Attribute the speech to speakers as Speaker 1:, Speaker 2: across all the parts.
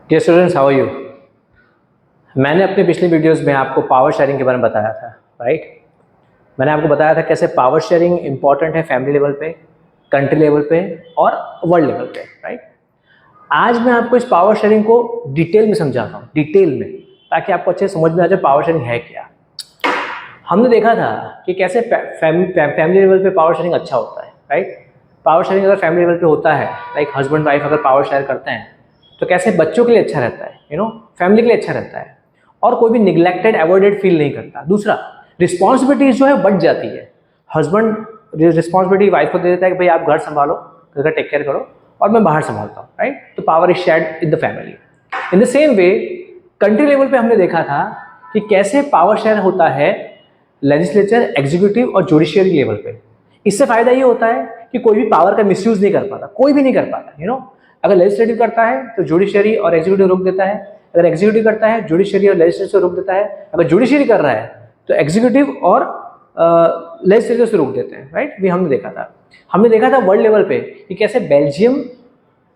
Speaker 1: Dear students, how are you. मैंने अपने पिछले वीडियोस में आपको पावर शेयरिंग के बारे में बताया था, राइट। मैंने आपको बताया था कैसे पावर शेयरिंग इंपॉर्टेंट है फैमिली लेवल पे, कंट्री लेवल पे और वर्ल्ड लेवल पे, राइट। आज मैं आपको इस पावर शेयरिंग को डिटेल में समझाता हूँ, डिटेल में, ताकि आपको अच्छे से समझ में आ जाए पावर शेयरिंग है क्या। हमने देखा था कि कैसे फैमिली लेवल पे पावर शेयरिंग अच्छा होता है, राइट। पावर शेयरिंग अगर फैमिली लेवल पे होता है, लाइक हस्बैंड वाइफ अगर पावर शेयर करते हैं, तो कैसे बच्चों के लिए अच्छा रहता है, फैमिली के लिए अच्छा रहता है, और कोई भी निग्लेक्टेड अवॉइडेड फील नहीं करता। दूसरा, रिस्पॉन्सिबिलिटीज जो है बढ़ जाती है। हस्बैंड रिस्पॉन्सिबिलिटी वाइफ को दे देता है कि भाई आप घर संभालो, घर का टेक केयर करो और मैं बाहर संभालता हूँ, राइट। तो power is shared in the family. In the same way country level पे हमने देखा था कि कैसे पावर शेयर होता है लेजिस्लेचर, एग्जीक्यूटिव और जुडिशियरी लेवल पे। इससे फायदा ये होता है कि कोई भी पावर का मिसयूज नहीं कर पाता, कोई भी नहीं कर पाता। अगर लेजिस्लेटिव करता है तो जुडिशियरी और एग्जीक्यूटिव रोक देता है, अगर एग्जीक्यूटिव करता है जुडिशियरी और लेजिस्लेचर रोक देता है, अगर जुडिशियरी कर रहा है तो एग्जीक्यूटिव और लेजिस्लेचर से रोक देते हैं, राइट। भी हमने देखा था वर्ल्ड लेवल पे कि कैसे बेल्जियम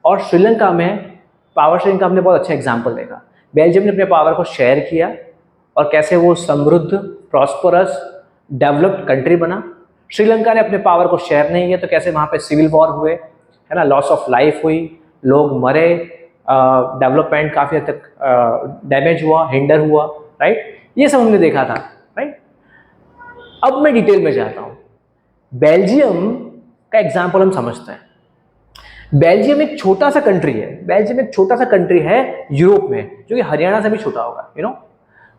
Speaker 1: और श्रीलंका में पावर शेयरिंग का हमने बहुत अच्छा एग्जाम्पल देखा। बेल्जियम ने अपने पावर को शेयर किया और कैसे वो समृद्ध, प्रॉस्परस, डेवलप्ड कंट्री बना। श्रीलंका ने अपने पावर को शेयर नहीं किया तो कैसे वहाँ पे सिविल वॉर हुए, है ना, लॉस ऑफ लाइफ हुई, लोग मरे, डेवलपमेंट काफ़ी हद तक डैमेज हुआ, हिंडर हुआ, राइट। ये सब हमने देखा था, राइट। अब मैं डिटेल में जाता हूँ। बेल्जियम का एग्जाम्पल हम समझते हैं। बेल्जियम एक छोटा सा कंट्री है यूरोप में, जो कि हरियाणा से भी छोटा होगा।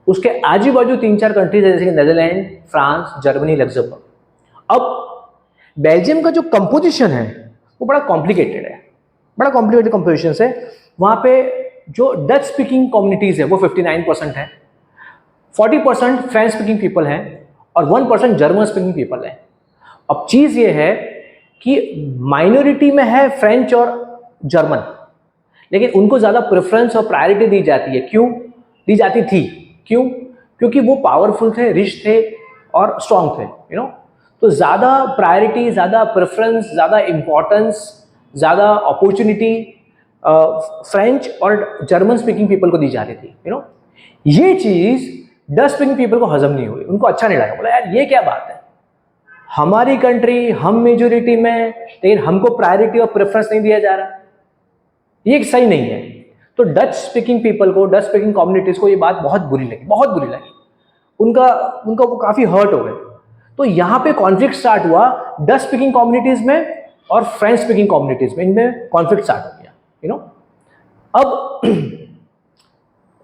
Speaker 1: उसके आजू बाजू 3-4 कंट्रीज है, जैसे कि नेदरलैंड, फ्रांस, जर्मनी, लग्जमबर्ग। अब बेल्जियम का जो कंपोजिशन है वो बड़ा कॉम्प्लिकेटेड कंपोजिशन है। वहाँ पे जो डच स्पीकिंग कम्युनिटीज है वो 59% है, 40% फ्रेंच स्पीकिंग पीपल हैं और 1% जर्मन स्पीकिंग पीपल है। अब चीज़ ये है कि माइनॉरिटी में है फ्रेंच और जर्मन, लेकिन उनको ज़्यादा प्रेफरेंस और प्रायोरिटी दी जाती है। क्यों दी जाती थी? क्योंकि वो पावरफुल थे, रिच थे और स्ट्रॉन्ग थे। तो ज़्यादा प्रायोरिटी, ज़्यादा प्रेफरेंस, ज़्यादा इंपॉर्टेंस, ज़्यादा अपॉर्चुनिटी फ्रेंच और जर्मन स्पीकिंग पीपल को दी जा रही थी। ये चीज़ डच स्पीकिंग पीपल को हजम नहीं हुई, उनको अच्छा नहीं लगा। बोला यार ये क्या बात है, हमारी कंट्री, हम मेजोरिटी में, लेकिन हमको प्रायोरिटी और प्रेफरेंस नहीं दिया जा रहा, ये सही नहीं है। तो डच स्पीकिंग पीपल को, डच स्पीकिंग कम्युनिटीज को ये बात बहुत बुरी लगी। उनका वो काफ़ी हर्ट हो गए। तो यहाँ पे कॉन्फ्लिक्ट स्टार्ट हुआ डच स्पीकिंग कम्युनिटीज में और फ्रेंच स्पीकिंग कम्युनिटीज में, इनमें कॉन्फ्लिक्ट स्टार्ट हो गया। अब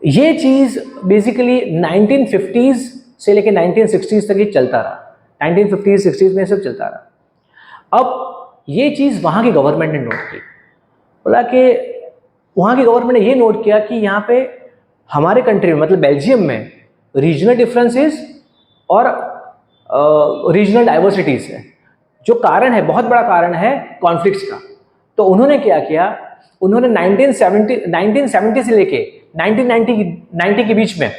Speaker 1: ये चीज़ बेसिकली 1950s से लेकर 1960s तक ही चलता रहा। 1950s 60s में सब चलता रहा। अब ये चीज़ वहाँ की गवर्नमेंट ने नोट की। बोला कि वहाँ की गवर्नमेंट ने ये नोट किया कि यहाँ पे हमारे कंट्री में, मतलब बेल्जियम में, रीजनल डिफरेंसेस और रीजनल डाइवर्सिटीज है, जो कारण है, बहुत बड़ा कारण है कॉन्फ्लिक्ट्स का। तो उन्होंने क्या किया, उन्होंने 1970 से लेके 1990 के बीच में,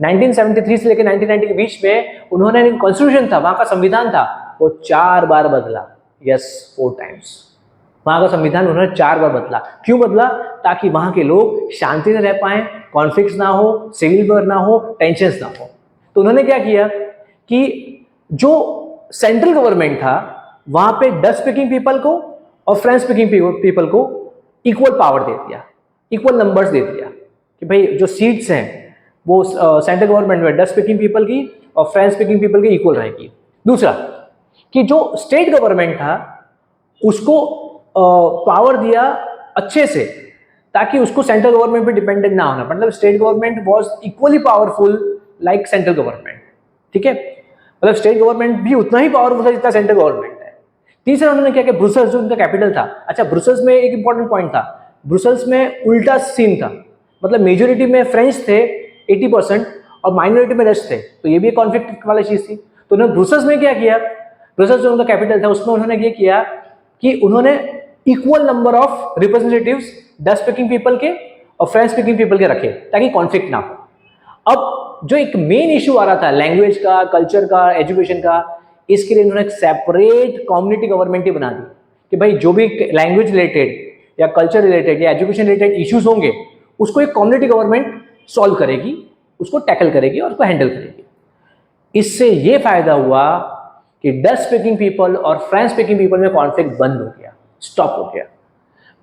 Speaker 1: 1973 से लेके 1990 के बीच में उन्होंने कॉन्स्टिट्यूशन था, वहाँ का संविधान था, वो 4 बार बदला। यस, 4 टाइम्स वहाँ का संविधान उन्होंने 4 बार बदला। क्यों बदला? ताकि वहाँ के लोग शांति से रह पाएं, कॉन्फ्लिक्ट्स ना हो, सिविल वॉर ना हो, टेंशंस ना हो। तो उन्होंने क्या किया कि जो सेंट्रल गवर्नमेंट था वहाँ पे डच स्पीकिंग पीपल को और फ्रेंच स्पीकिंग पीपल को इक्वल पावर दे दिया, इक्वल नंबर्स दे दिया कि भाई जो सीट्स हैं वो सेंट्रल गवर्नमेंट में डच स्पीकिंग पीपल की और फ्रेंच स्पीकिंग पीपल की इक्वल रहेगी। दूसरा कि जो स्टेट गवर्नमेंट था उसको पावर दिया अच्छे से, ताकि उसको सेंट्रल गवर्नमेंट पे डिपेंडेंट ना होना। मतलब state government was equally powerful like central government, ठीक है। मतलब स्टेट गवर्नमेंट भी उतना ही पावरफुल है जितना सेंट्रल गवर्नमेंट है। तीसरा उन्होंने क्या किया, ब्रुसेल्स जो उनका कैपिटल था, अच्छा ब्रुसेल्स में एक इंपॉर्टेंट पॉइंट था, ब्रुसेल्स में उल्टा सीन था। मतलब मेजोरिटी में फ्रेंच थे 80% और माइनॉरिटी में डच थे, तो ये भी एक कॉन्फ्लिक्ट वाली चीज थी। तो उन्होंने ब्रुसेल्स में क्या किया, ब्रुसेल्स जो उनका कैपिटल था उसमें उन्होंने ये किया कि उन्होंने equal number of representatives Dutch speaking people के और फ्रेंच स्पीकिंग पीपल के रखे, ताकि कॉन्फ्लिक्ट ना हो। अब जो एक मेन इशू आ रहा था लैंग्वेज का, कल्चर का, एजुकेशन का, इसके लिए उन्होंने एक सेपरेट कम्युनिटी गवर्नमेंट ही बना दी कि भाई जो भी लैंग्वेज रिलेटेड या कल्चर रिलेटेड या एजुकेशन रिलेटेड इश्यूज होंगे उसको एक कम्युनिटी गवर्नमेंट सॉल्व करेगी, उसको टैकल करेगी और उसको हैंडल करेगी। इससे ये फायदा हुआ कि डच स्पीकिंग पीपल और फ्रेंच स्पीकिंग पीपल में कॉन्फ्लिक्ट बंद हो गया, स्टॉप हो गया।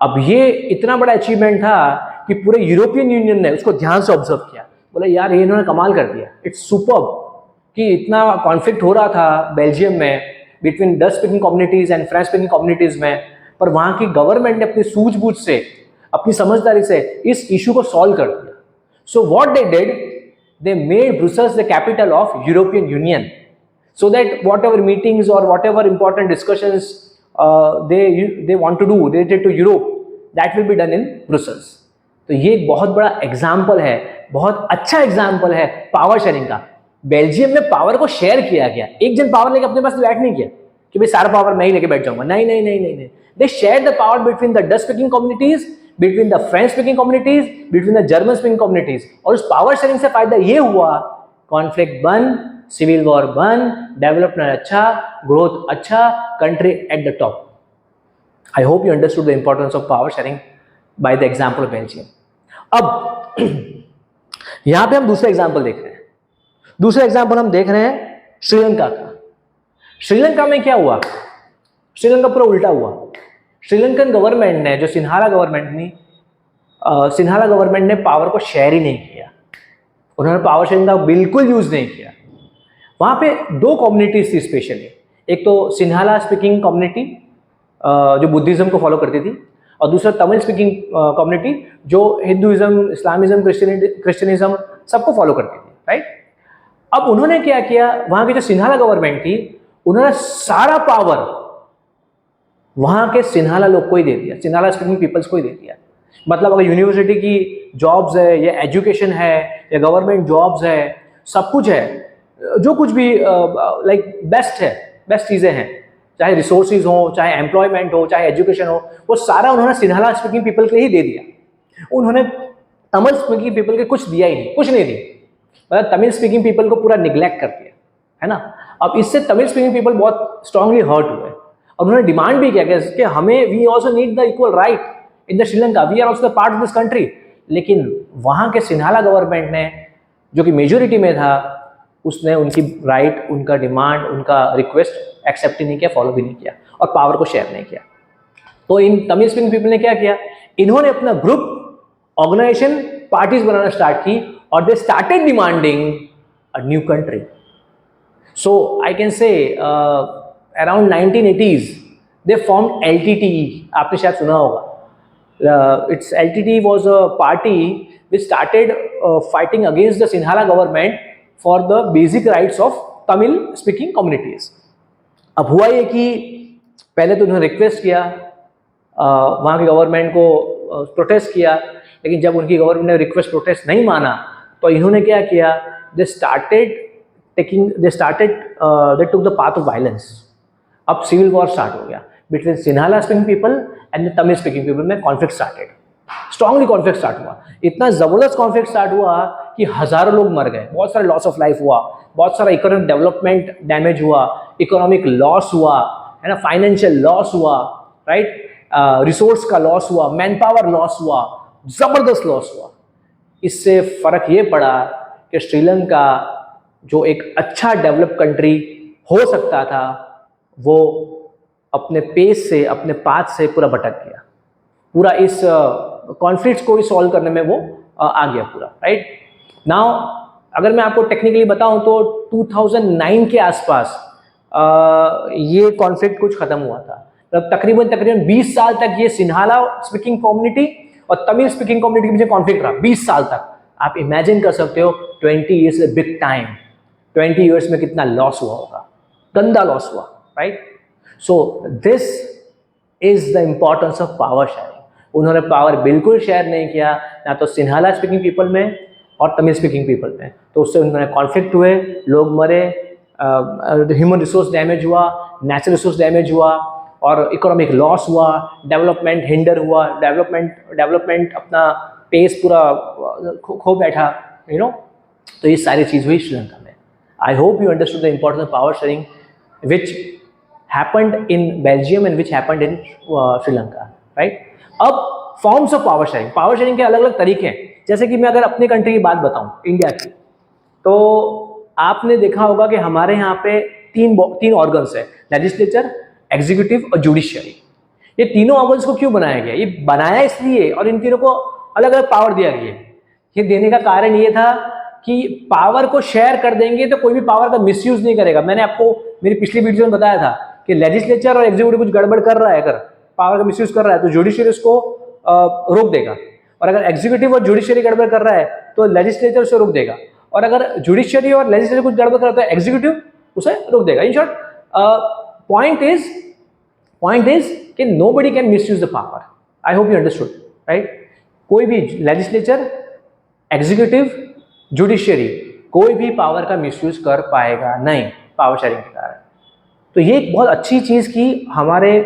Speaker 1: अब ये इतना बड़ा अचीवमेंट था कि पूरे यूरोपियन यूनियन ने उसको ध्यान से ऑब्जर्व किया, बोला यार ये इन्होंने कमाल कर दिया, इट्स सुपर्ब कि इतना कॉन्फ्लिक्ट हो रहा था बेल्जियम में between Dutch speaking communities and French speaking communities में, पर वहाँ की गवर्नमेंट ने अपनी सूझबूझ से, अपनी समझदारी से इस इशू को सॉल्व कर दिया। So what they did, they made Brussels the capital of European Union, so that whatever meetings or whatever important discussions they want to do related to Europe, that will be done in Brussels. तो ये एक बहुत बड़ा example है, बहुत अच्छा example है power sharing का। बेल्जियम में पावर को शेयर किया गया, एक जन पावर लेके अपने पास बैठ नहीं किया कि भाई सारा पावर मैं ही लेके बैठ जाऊंगा, नहीं नहीं नहीं नहीं नहीं, they share the power between the Dutch speaking communities, between the French speaking communities, between the German speaking communities. और उस पावर शेयरिंग से फायदा ये हुआ, कॉन्फ्लिक्ट बंद, सिविल वॉर बंद, डेवलपमेंट अच्छा, ग्रोथ अच्छा, country at the top. I hope you understood the importance of power sharing by the example of Belgium. अब यहां पे हम दूसरा एग्जाम्पल देख रहे हैं, दूसरा एग्जाम्पल हम देख रहे हैं श्रीलंका का। श्रीलंका में क्या हुआ, श्रीलंका पूरा उल्टा हुआ। श्रीलंकन गवर्नमेंट ने, जो सिन्हाला गवर्नमेंट ने पावर को शेयर ही नहीं किया, उन्होंने पावर शेयरिंग का बिल्कुल यूज नहीं किया। वहां पे दो कम्युनिटीज थी स्पेशली, एक तो सिन्हाला स्पीकिंग कम्युनिटी जो बुद्धिज्म को फॉलो करती थी, और दूसरा तमिल स्पीकिंग कम्युनिटी जो हिंदुइज्म, इस्लामिज्म, क्रिश्चियनिज्म सबको फॉलो करती थी, राइट। अब उन्होंने क्या किया, वहां की जो सिन्हाला गवर्नमेंट थी, उन्होंने सारा पावर वहां के सिन्हाला लोग को ही दे दिया, सिन्हाला स्पीकिंग पीपल्स को ही दे दिया। मतलब अगर यूनिवर्सिटी की जॉब्स है या एजुकेशन है या गवर्नमेंट जॉब्स है, सब कुछ है, जो कुछ भी लाइक बेस्ट है, बेस्ट चीज़ें हैं, चाहे रिसोर्सेज हो, चाहे एम्प्लॉयमेंट हो, चाहे एजुकेशन हो, वो सारा उन्होंने सिन्हाला स्पीकिंग पीपल के ही दे दिया। उन्होंने तमिल स्पीकिंग पीपल के कुछ दिया ही नहीं, कुछ नहीं दिया, मतलब तमिल स्पीकिंग पीपल को पूरा निग्लेक्ट कर दिया, है ना। अब इससे तमिल स्पीकिंग पीपल बहुत स्ट्रांगली हर्ट हुए और उन्होंने डिमांड भी किया कि हमें, we also need the equal right in the Sri Lanka, we are also the part of this country. लेकिन वहाँ के सिन्हाला गवर्नमेंट ने, जो कि मेजोरिटी में था, उसने उनकी राइट, उनका डिमांड, उनका रिक्वेस्ट एक्सेप्ट ही नहीं किया, फॉलो भी नहीं किया और पावर को शेयर नहीं किया। तो इन तमिल स्पीकिंग पीपल ने क्या किया, इन्होंने अपना ग्रुप, ऑर्गेनाइजेशन, पार्टीज बनाना स्टार्ट की और they started demanding a new country. So I can say around 1980s they formed LTTE, आपने शायद सुना होगा। Its LTTE was a party which started fighting against the Sinhala government for the basic rights of Tamil speaking communities। अब हुआ ये कि पहले तो उन्होंने रिक्वेस्ट किया, वहाँ की गवर्नमेंट को प्रोटेस्ट किया, लेकिन जब उनकी गवर्नमेंट ने रिक्वेस्ट प्रोटेस्ट नहीं माना तो इन्होंने क्या किया, they took the path of violence। अब सिविल वॉर स्टार्ट हो गया between Sinhala speaking people and the Tamil speaking people में conflict started, strongly conflict start हुआ। इतना जबरदस्त कॉन्फ्लिक्ट स्टार्ट हुआ कि हजारों लोग मर गए, बहुत सारे लॉस ऑफ लाइफ हुआ, बहुत सारा इकोनॉमिक डेवलपमेंट डैमेज हुआ, इकोनॉमिक लॉस हुआ, है ना, फाइनेंशियल लॉस हुआ, राइट, रिसोर्स का लॉस हुआ, मैन पावर लॉस हुआ, जबरदस्त लॉस हुआ। इससे फर्क ये पड़ा कि श्रीलंका जो एक अच्छा डेवलप कंट्री हो सकता था, वो अपने पेस से, अपने पाथ से पूरा भटक गया, पूरा इस कॉन्फ्लिक्ट्स को ही सॉल्व करने में वो आ गया पूरा, राइट। नाउ अगर मैं आपको टेक्निकली बताऊं तो 2009 के आसपास ये कॉन्फ्लिक्ट कुछ खत्म हुआ था। मतलब तकरीबन 20 साल तक ये सिन्हाला स्पीकिंग कम्युनिटी और तमिल स्पीकिंग कम्युनिटी के बीच कॉन्फ्लिक्ट रहा, 20 साल तक। आप इमेजिन कर सकते हो 20 years is big time, 20 years में कितना लॉस हुआ होगा, गंदा लॉस हुआ, right. So this is the importance of power sharing. उन्होंने पावर बिल्कुल शेयर नहीं किया, ना तो सिन्हाला स्पीकिंग पीपल में और तमिल स्पीकिंग पीपल में, तो उससे उन्होंने कॉन्फ्लिक्ट हुए, लोग मरे, ह्यूमन रिसोर्स डैमेज हुआ, नेचुरल रिसोर्स डैमेज हुआ और इकोनॉमिक लॉस हुआ, डेवलपमेंट हिंडर हुआ, डेवलपमेंट अपना पेस पूरा खो बैठा, यू नो। तो ये सारी चीज़ हुई श्रीलंका में। आई hope you understood the importance of power sharing which happened in Belgium and which happened in Sri Lanka, right? अब forms of power sharing के अलग अलग तरीके हैं। जैसे कि मैं अगर अपनी कंट्री की बात बताऊं, इंडिया की, तो आपने देखा होगा कि हमारे यहाँ पे तीन ऑर्गन्स है, लेजिस्लेचर, एग्जीक्यूटिव और जुडिशियरी। ये तीनों ऑर्गन्स को क्यों बनाया गया? ये बनाया इसलिए और इन तीनों को अलग अलग पावर दिया गया। ये देने का कारण ये था कि पावर को शेयर कर देंगे तो कोई भी पावर का मिसयूज नहीं करेगा। मैंने आपको मेरी पिछली वीडियो में बताया था कि लेजिस्लेचर और एग्जीक्यूटिव कुछ गड़बड़ कर रहा है, अगर पावर का मिसयूज कर रहा है तो जुडिशियरी उसको रोक देगा, और अगर एग्जीक्यूटिव और जुडिशियरी गड़बड़ कर रहा है तो लेजिस्लेचर उसे रोक देगा, और अगर जुडिशियरी और लेजिस्लेचर कुछ गड़बड़ कर रहा है तो एग्जीक्यूटिव उसे रोक देगा। इन शॉर्ट, पॉइंट इज कि nobody can misuse the power. I hope you understood, right? कोई भी लेजिस्लेचर, एग्जीक्यूटिव, जुडिशियरी कोई भी पावर का मिसयूज कर पाएगा नहीं पावर शेयरिंग के कारण। तो ये एक बहुत अच्छी चीज़ की हमारे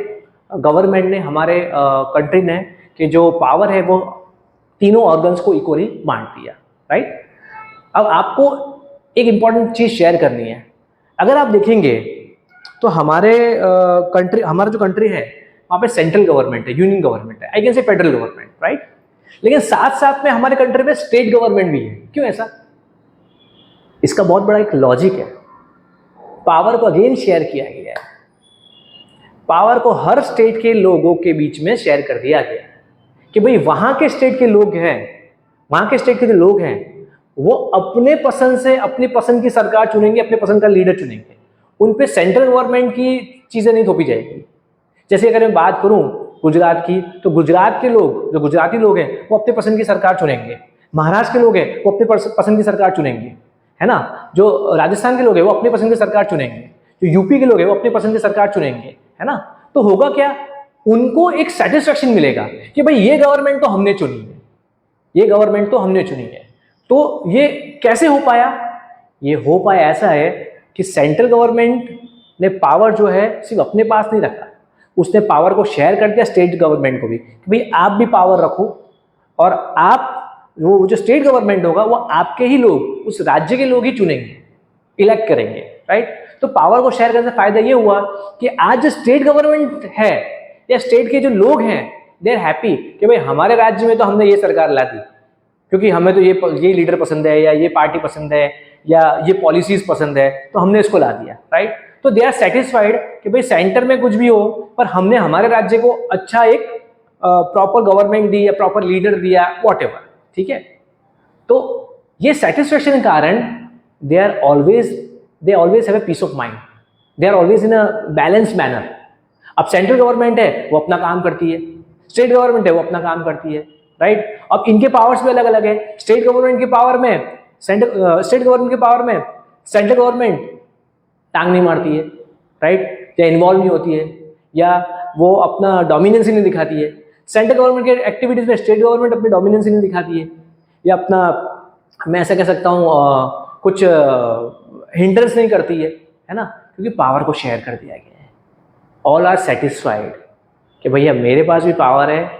Speaker 1: गवर्नमेंट ने, हमारे कंट्री ने, कि जो पावर है वो तीनों ऑर्गन्स को इक्वली बांट दिया, राइट? अब आपको एक इंपॉर्टेंट चीज़ शेयर करनी है। अगर आप देखेंगे तो हमारे हमारा जो कंट्री है वहाँ पे सेंट्रल गवर्नमेंट है, यूनियन गवर्नमेंट है, I can say federal government, right? लेकिन साथ साथ में हमारे कंट्री में स्टेट गवर्नमेंट भी है। क्यों ऐसा? इसका बहुत बड़ा एक लॉजिक है। पावर को अगेन शेयर किया गया है, पावर को हर स्टेट के लोगों के बीच में शेयर कर दिया गया है कि भाई वहां के स्टेट के लोग हैं, वहां के स्टेट के जो लोग हैं वो अपने पसंद से अपनी पसंद की सरकार चुनेंगे, अपने पसंद का लीडर चुनेंगे। उन पे सेंट्रल गवर्नमेंट की चीजें नहीं थोपी जाएगी। जैसे अगर मैं बात करूं गुजरात की, तो गुजरात के लोग, जो गुजराती लोग हैं वो अपने पसंद की सरकार चुनेंगे। महाराष्ट्र के लोग हैं वो अपने पसंद की सरकार चुनेंगे, है ना? जो राजस्थान के लोग हैं वो अपनी पसंद की सरकार चुनेंगे, जो यूपी के लोग हैं वो अपनी पसंद की सरकार चुनेंगे, है ना? तो होगा क्या, उनको एक सेटिस्फेक्शन मिलेगा कि भाई ये गवर्नमेंट तो हमने चुनी है, ये गवर्नमेंट तो हमने चुनी है। तो ये कैसे हो पाया? ये हो पाया ऐसा है कि सेंट्रल गवर्नमेंट ने पावर जो है सिर्फ अपने पास नहीं रखा, उसने पावर को शेयर कर दिया स्टेट गवर्नमेंट को भी कि भाई आप भी पावर रखो, और आप वो जो स्टेट गवर्नमेंट होगा वो आपके ही लोग, उस राज्य के लोग ही चुनेंगे, इलेक्ट करेंगे, राइट? तो पावर को शेयर करने से फायदा ये हुआ कि आज जो स्टेट गवर्नमेंट है या स्टेट के जो लोग हैं दे आर हैप्पी कि भाई हमारे राज्य में तो हमने ये सरकार ला दी, क्योंकि हमें तो ये लीडर पसंद है, या ये पार्टी पसंद है, या ये पॉलिसीज पसंद है, तो हमने इसको ला दिया, राइट? तो दे आर सेटिस्फाइड कि भाई सेंटर में कुछ भी हो पर हमने हमारे राज्य को अच्छा एक प्रॉपर गवर्नमेंट दी या प्रॉपर लीडर दिया, व्हाटएवर, ठीक है? तो ये सेटिस्फेक्शन के कारण they always have a peace of mind, they are always in a balance manner. अब सेंट्रल गवर्नमेंट है वो अपना काम करती है, स्टेट गवर्नमेंट है वो अपना काम करती है, राइट? अब इनके पावर्स भी अलग अलग है। स्टेट गवर्नमेंट की पावर में सेंट्रल गवर्नमेंट टांग नहीं मारती है, राइट? या इन्वॉल्व नहीं होती है, या वो अपना डोमिनेंस ही नहीं दिखाती है। सेंट्रल गवर्नमेंट के एक्टिविटीज में स्टेट गवर्नमेंट अपनी डोमिनेंस ही नहीं दिखाती है, या अपना, मैं ऐसा कह सकता हूँ, कुछ हिंड्रेंस नहीं करती है ना? क्योंकि पावर को शेयर कर दिया गया है। ऑल आर सेटिस्फाइड कि भैया मेरे पास भी पावर है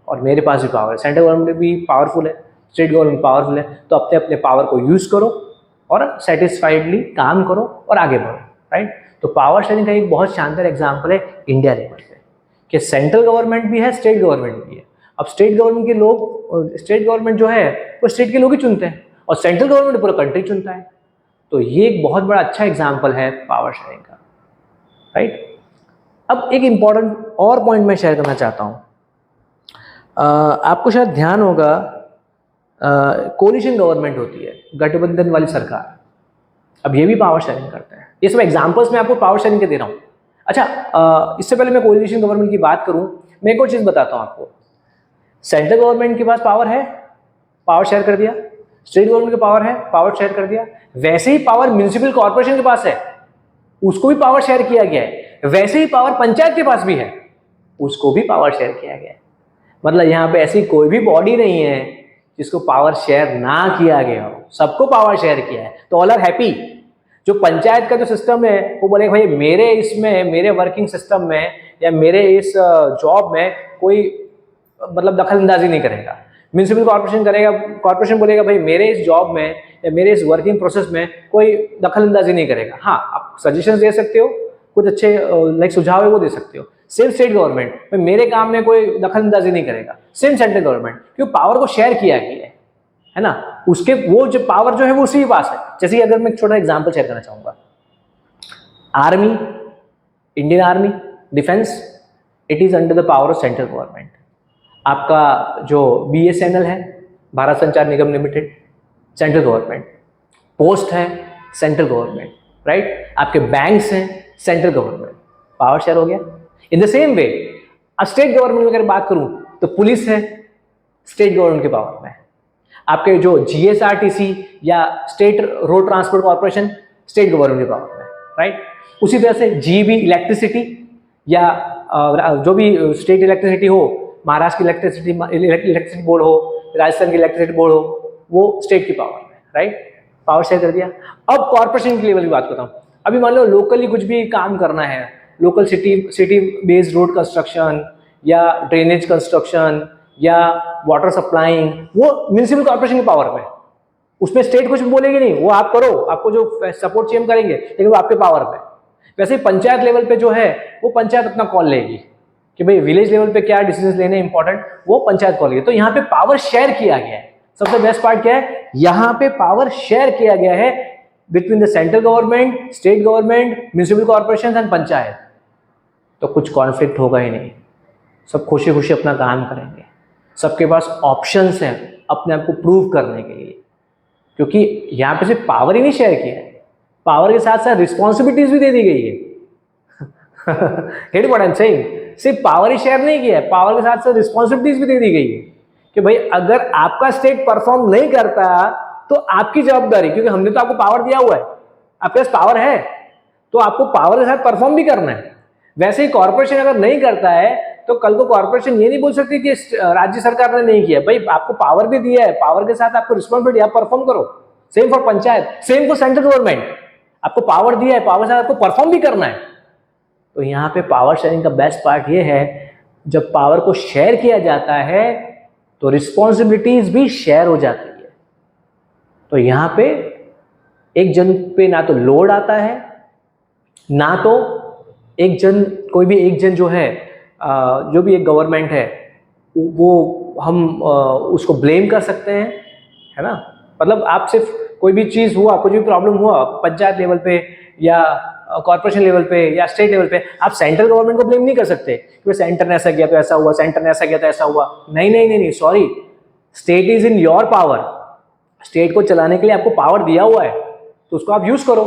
Speaker 1: और मेरे पास भी पावर है, सेंट्रल गवर्नमेंट भी पावरफुल है, स्टेट गवर्नमेंट पावरफुल है, तो अपने अपने पावर को यूज़ करो और सेटिस्फाइडली काम करो और आगे बढ़ो, राइट? तो पावर शेयरिंग का एक बहुत शानदार एग्जाम्पल है इंडिया लेवल पे कि सेंट्रल गवर्नमेंट भी है, स्टेट गवर्नमेंट भी है। अब स्टेट गवर्नमेंट जो है वो स्टेट के लोग ही चुनते हैं, और सेंट्रल गवर्नमेंट पूरा कंट्री चुनता है। तो ये एक बहुत बड़ा अच्छा एग्जाम्पल है पावर शेयरिंग का, राइट? अब एक इम्पॉर्टेंट और पॉइंट मैं शेयर करना चाहता हूँ। आपको शायद ध्यान होगा, कोलिशन गवर्नमेंट होती है, गठबंधन वाली सरकार, अब ये भी पावर शेयरिंग करते हैं। ये सब एग्जांपल्स मैं आपको पावर शेयरिंग के दे रहा हूँ। अच्छा, इससे पहले मैं कोलिशन गवर्नमेंट की बात करूँ, मैं एक और चीज़ बताता हूँ आपको। सेंट्रल गवर्नमेंट के पास पावर है, पावर शेयर कर दिया, स्टेट गवर्नमेंट के पावर है, पावर शेयर कर दिया। वैसे ही पावर म्यूनिसिपल कॉर्पोरेशन के पास है, उसको भी पावर शेयर किया गया है। वैसे ही पावर पंचायत के पास भी है, उसको भी पावर शेयर किया गया है। मतलब यहाँ पे ऐसी कोई भी बॉडी नहीं है जिसको पावर शेयर ना किया गया हो, सबको पावर शेयर किया है। तो ऑल आर हैप्पी। जो पंचायत का जो सिस्टम है वो बोले भाई मेरे वर्किंग सिस्टम में या मेरे इस जॉब में कोई मतलब दखल अंदाजी नहीं करेगा। म्यूनिसिपल कॉर्पोरेशन बोलेगा भाई मेरे इस जॉब में या मेरे इस वर्किंग प्रोसेस में कोई दखल अंदाजी नहीं करेगा। हाँ, आप सजेशंस दे सकते हो, कुछ अच्छे लाइक सुझाव है वो दे सकते हो। सेम स्टेट गवर्नमेंट, मेरे काम में कोई दखल अंदाजी नहीं करेगा। सेम सेंट्रल गवर्नमेंट, क्यों? पावर को शेयर किया गया है, है ना, उसके वो जो पावर जो है वो उसी के पास है। जैसे अगर मैं एक छोटा एग्जांपल शेयर करना चाहूँगा, army, Indian army, defence, it is under the power of central government. आपका जो BSNL है, भारत संचार निगम लिमिटेड, सेंट्रल गवर्नमेंट। पोस्ट है, सेंट्रल गवर्नमेंट, राइट। आपके बैंक्स हैं, सेंट्रल गवर्नमेंट। पावर शेयर हो गया। In the same way state government में अगर बात करूं तो पुलिस है, स्टेट गवर्नमेंट के पावर में। आपके जो GSRTC या state road transport corporation, state government के पावर में, राइट। उसी तरह से GEB इलेक्ट्रिसिटी या जो भी स्टेट इलेक्ट्रिसिटी हो, महाराष्ट्र की इलेक्ट्रिसिटी बोर्ड हो, राजस्थान की इलेक्ट्रिसिटी बोर्ड हो, वो स्टेट की पावर में, राइट। पावर शेयर कर दिया। अब कॉर्पोरेशन की लेवल की बात करता हूँ। अभी मान लो लोकली कुछ भी काम करना है, local city based road construction या ड्रेनेज कंस्ट्रक्शन या वाटर सप्लाइंग, वो म्यूनिसिपल कॉर्पोरेशन की पावर में। उसमें स्टेट कुछ बोलेगी नहीं, वो आप करो, आपको जो सपोर्ट चाहिए हम करेंगे, लेकिन वो आपके पावर में। वैसे ही पंचायत लेवल पे जो है वो पंचायत अपना कॉल लेगी कि भाई विलेज लेवल पे क्या डिसीजन लेने इंपॉर्टेंट, वो पंचायत कॉल लेगी। तो यहाँ पे पावर शेयर किया गया है। सबसे बेस्ट पार्ट क्या है, यहाँ पे पावर शेयर किया गया है between the central government, state government, municipal corporation and panchayat. तो कुछ कॉन्फ्लिक्ट होगा ही नहीं, सब खुशी खुशी अपना काम करेंगे। सबके पास ऑप्शंस हैं अपने आप को प्रूव करने के लिए, क्योंकि यहाँ पे सिर्फ पावर ही नहीं शेयर किया है, पावर के साथ साथ रिस्पॉन्सिबिलिटीज भी दे दी गई है। Get what I am saying? सिर्फ पावर ही शेयर नहीं किया है, पावर के साथ साथ रिस्पॉन्सिबिलिटीज भी दे दी गई है कि भाई अगर आपका स्टेट परफॉर्म नहीं करता तो आपकी जवाबदारी, क्योंकि हमने तो आपको पावर दिया हुआ है, आपके पास पावर है तो आपको पावर के साथ परफॉर्म भी करना है। वैसे ही कॉर्पोरेशन अगर नहीं करता है तो कल को कॉर्पोरेशन ये नहीं बोल सकती कि राज्य सरकार ने नहीं किया। भाई आपको पावर भी दिया है, पावर के साथ आपको रिस्पॉन्सिबिलिटी, आप परफॉर्म करो। Same for panchayat, same for central government, आपको पावर दिया है, पावर के साथ आपको परफॉर्म भी करना है। तो यहाँ पे पावर शेयरिंग का बेस्ट पार्ट ये है, जब पावर को शेयर किया जाता है तो रिस्पॉन्सिबिलिटीज भी शेयर हो जाती है। तो यहाँ पे एक जन पे ना तो लोड आता है, ना तो एक जन, कोई भी एक जन जो है, जो भी एक गवर्नमेंट है वो हम उसको ब्लेम कर सकते हैं, है ना। मतलब आप सिर्फ कोई भी चीज़ हुआ, कुछ भी प्रॉब्लम हुआ पंचायत लेवल पे या कॉर्पोरेशन लेवल पे या स्टेट लेवल पे, आप सेंट्रल गवर्नमेंट को ब्लेम नहीं कर सकते कि सेंटर ने ऐसा किया तो ऐसा हुआ, सेंटर ने ऐसा किया तो ऐसा हुआ। नहीं नहीं नहीं नहीं, sorry, state is in your power. State को चलाने के लिए आपको पावर दिया हुआ है तो उसको आप यूज करो,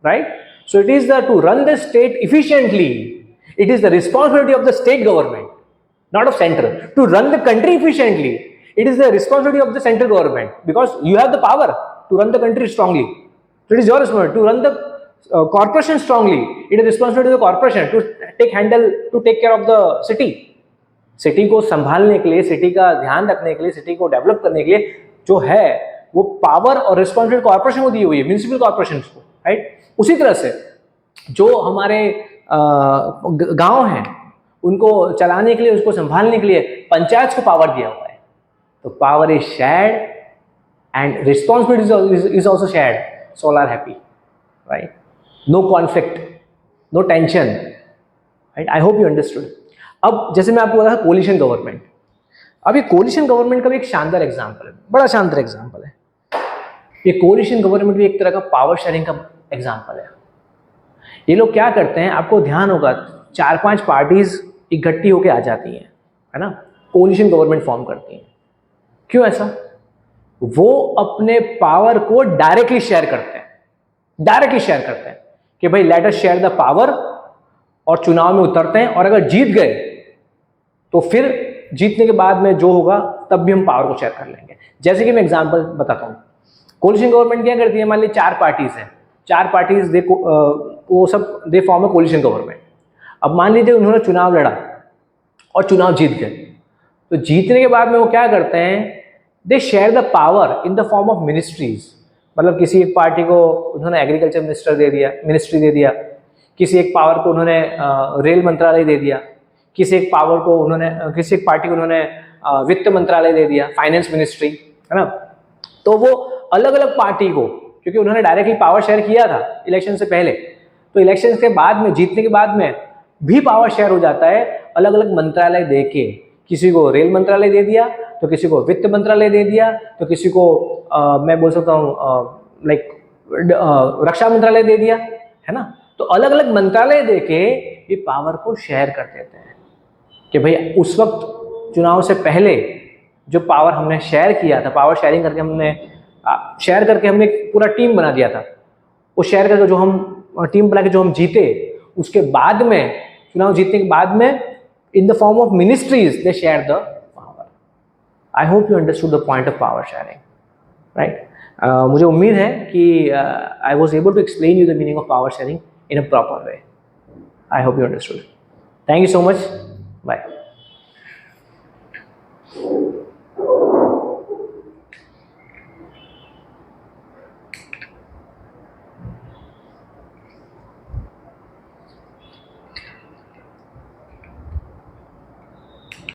Speaker 1: right. So it is the two run the state efficiently, it is the responsibility of the state government, not of central, to run the country efficiently. It is the responsibility of the central government because you have the power to run the country strongly. So it is your responsibility to run the corporation strongly. It is responsibility of the corporation to take care of the city. City को संभालने के लिए, city का ध्यान रखने के लिए, city को डेवलप करने के लिए जो है वो पावर और रिस्पॉन्सिबिलिटी कॉर्पोरेशन को दी हुई है, म्यूनिसिपल कॉर्पोरेशन को, राइट। उसी तरह से जो हमारे गांव हैं उनको चलाने के लिए, उसको संभालने के लिए पंचायत को पावर दिया हुआ है। तो power is shared and responsibility is also shared, so all are happy, right. No conflict, no tension, right. I hope you understood. अब जैसे मैं आपको बताया कोलिशन गवर्नमेंट, अब ये कोलिशन गवर्नमेंट का भी एक शानदार एग्जाम्पल है, बड़ा शानदार एग्जाम्पल है। ये कोलिशन गवर्नमेंट भी एक तरह का पावर शेयरिंग का एग्जाम्पल है। ये लोग क्या करते हैं, आपको ध्यान होगा, 4-5 पार्टीज इकट्ठी होकर आ जाती हैं, है ना, कोलिशन गवर्नमेंट फॉर्म करती हैं। क्यों ऐसा? वो अपने पावर को डायरेक्टली शेयर करते हैं, कि भाई let us share the power, और चुनाव में उतरते हैं, और अगर जीत गए तो फिर जीतने के बाद में जो होगा तब भी हम पावर को शेयर कर लेंगे। जैसे कि मैं एग्जांपल बताता हूँ, कोलिशन गवर्नमेंट क्या करती है, मान लीजिए 4 पार्टीज हैं, 4 पार्टीज वो सब दे फॉर्म है कोलिशन गवर्नमेंट। अब मान लीजिए उन्होंने चुनाव लड़ा और चुनाव जीत गए, तो जीतने के बाद में वो क्या करते हैं, they share the power in the form of ministries. मतलब किसी एक पार्टी को उन्होंने एग्रीकल्चर मिनिस्ट्री दे दिया, किसी एक पावर को उन्होंने रेल मंत्रालय दे दिया, किसी एक पार्टी को उन्होंने वित्त मंत्रालय दे दिया, फाइनेंस मिनिस्ट्री, है ना। तो वो अलग अलग पार्टी को, क्योंकि उन्होंने डायरेक्टली पावर शेयर किया था इलेक्शन से पहले, तो इलेक्शन के बाद में, जीतने के बाद में भी पावर शेयर हो जाता है, अलग अलग मंत्रालय दे के। किसी को रेल मंत्रालय दे दिया, तो किसी को वित्त मंत्रालय दे दिया, तो किसी को मैं बोल सकता हूँ लाइक रक्षा मंत्रालय दे दिया, है ना। तो अलग अलग मंत्रालय देके ये पावर को शेयर कर देते हैं कि भाई उस वक्त चुनाव से पहले जो पावर हमने शेयर किया था, पावर शेयरिंग करके हमने एक पूरा टीम बना दिया था, वो शेयर करके जो हम टीम बना के जो हम जीते, उसके बाद में चुनाव जीतने के बाद में in the form of ministries they share the power. I hope you understood the point of power sharing, right. मुझे उम्मीद है कि I was able to explain you the meaning of power sharing in a proper way. I hope you understood. Thank you so much. Bye.